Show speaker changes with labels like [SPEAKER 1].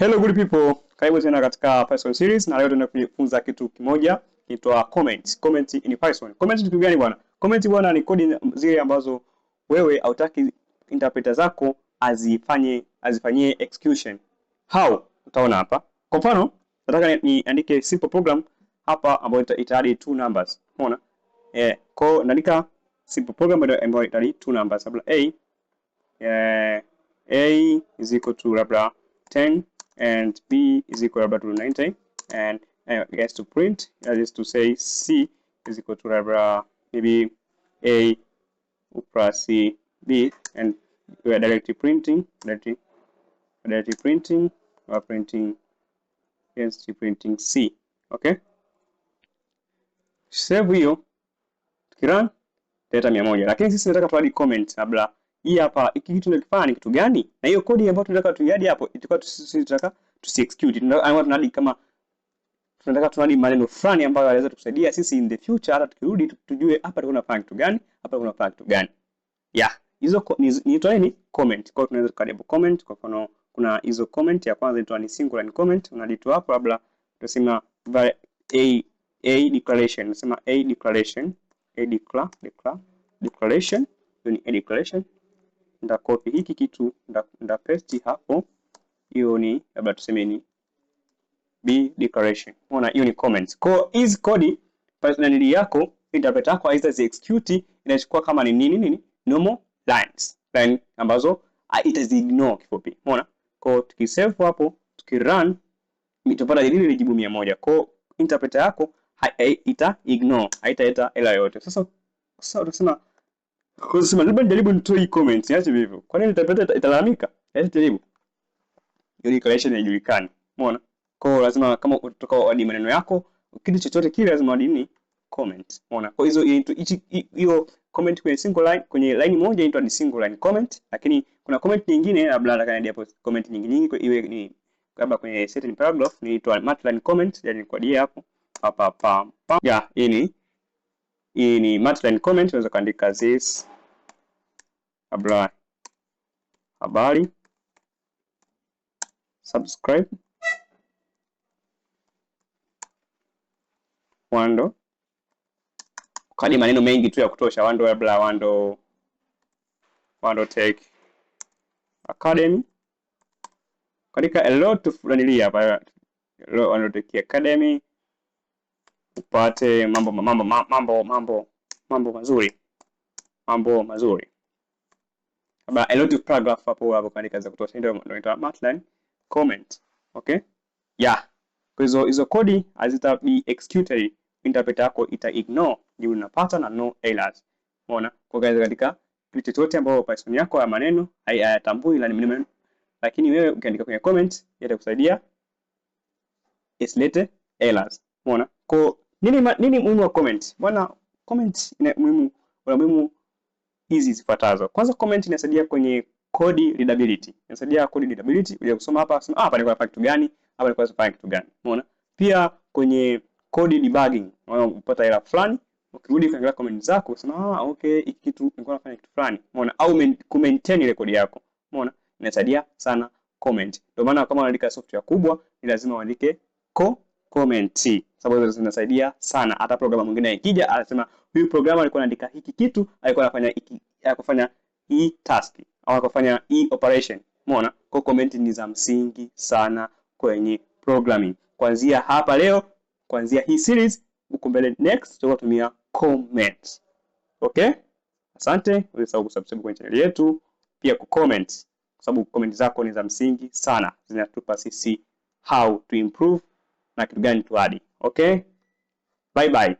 [SPEAKER 1] Hello good people, karibu tena katika Python series na leo tunaenda kujifunza kitu kimoja kinaitwa comment. Comment in Python. Comment ni kitu gani bwana? Comment bwana ni kodi zile ambazo wewe hautaki interpreter zako azifanyie execution. How? Utaona hapa. Kwa mfano, nataka niandike simple program hapa ambayo itaadi two numbers. Umeona? Kwa naandika simple program ambayo itaadi two numbers. Labda A is equal to labda 10 and B is equal to 90, and I guess to print, that is to say C is equal to maybe A plus C B, and we are directly printing or printing C. Okay, save hiyo, tukirun data 100, lakini sisi tunataka tuadi comment labda hii hapa hiki kitu tunakifanya ni kitu gani? Na hiyo kodi ambayo tunataka tuiadi hapo itakuwa tunataka execute. Tunataka kama tunataka tuadi maneno fulani ambayo yanaweza tukusaidia sisi in the future, hata tukirudi tujue hapa tulikuwa tunafanya kitu gani, hapa tulikuwa tunafanya kitu gani. Yeah, hizo ni comment. Kwa tunaweza tukadebo comment. Kwa mfano kuna hizo comment ya kwanza inaitwa ni single line comment, unadito hapo labda tunasema a declaration, unasema a declaration, declaration, ni a declaration. Nda copy hiki kitu nda paste hapo, hiyo ni labda tuseme ni B declaration. Unaona hiyo ni comments. Kwa hizi kodi personality yako interpreter yako aiza execute inachukua kama ni nini normal lines, line ambazo itaziignore kifupi. Unaona? Kwa tukisave hapo, tukirun itapata lile jibu 100. Kwa interpreter yako ita ignore, haitaleta error yote. Sasa utasema labda nijaribu nitoe hii comment, niache hivyo. Kwa nini interpreter italalamika? Jaribu. Hiyo declaration haijulikani. Umeona? Kwa lazima kama utatoka hadi maneno yako, kitu chochote kile lazima hadi ni comment. Umeona? Kwa hiyo comment kwenye single line, kwenye line moja inaitwa ni single line comment, lakini kuna comment nyingine labda nataka niandike hapo comment nyingi kwa iwe ni labda kwenye certain paragraph inaitwa multi-line comment, yani kwa dia hapo hapa. Yeah, hii ni multi-line comment, unaweza kuandika this labda habari, subscribe, Wando, kadi maneno mengi tu ya kutosha, Wando labda Wando Tech Academy, katika a lot of ranilia hapa Wando Tech Academy, upate mambo mazuri. Haba a lot of paragraph hapo kaandika za kutosha, ndio inaitwa multi-line comment. Okay? Yeah. Kwa hizo kodi hazita be executed, interpreter yako ita ignore jibu unapata na no errors. Umeona? Kwa katika kitu chochote ambacho Python yako ya maneno hayatambui ila ni minimum, lakini wewe ukiandika kwenye comment itakusaidia isilete errors. Umeona? Kwa nini muhimu wa comment? Bwana, comment ina muhimu hizi zifuatazo. Kwanza, comment inasaidia kwenye code readability. Inasaidia code readability, unaweza kusoma hapa, sema hapa nilikuwa nafanya kitu gani, hapa nilikuwa nafanya kitu gani. Umeona? Pia kwenye code debugging, unapata error fulani, ukirudi kuangalia comment zako, unasema okay, hiki kitu nilikuwa nafanya kitu fulani. Umeona? Au ku-maintain ile code yako. Umeona? Inasaidia sana comment. Ndio maana kama unaandika software kubwa, ni lazima uandike comment, sababu zinasaidia sana. Hata programu mwingine ikija anasema huyu programmer alikuwa anaandika hiki kitu, alikuwa anafanya hii task au akafanya hii operation. Umeona? Kwa comment ni za msingi sana kwenye programming. Kuanzia hapa leo, kuanzia hii series, huko mbele next tutatumia comment. Okay? Asante, usisahau kusubscribe kwenye channel yetu, pia kucomment, kwa sababu comment zako ni za msingi sana. Zinatupa sisi how to improve na kitu gani tuadi. Okay? Bye bye.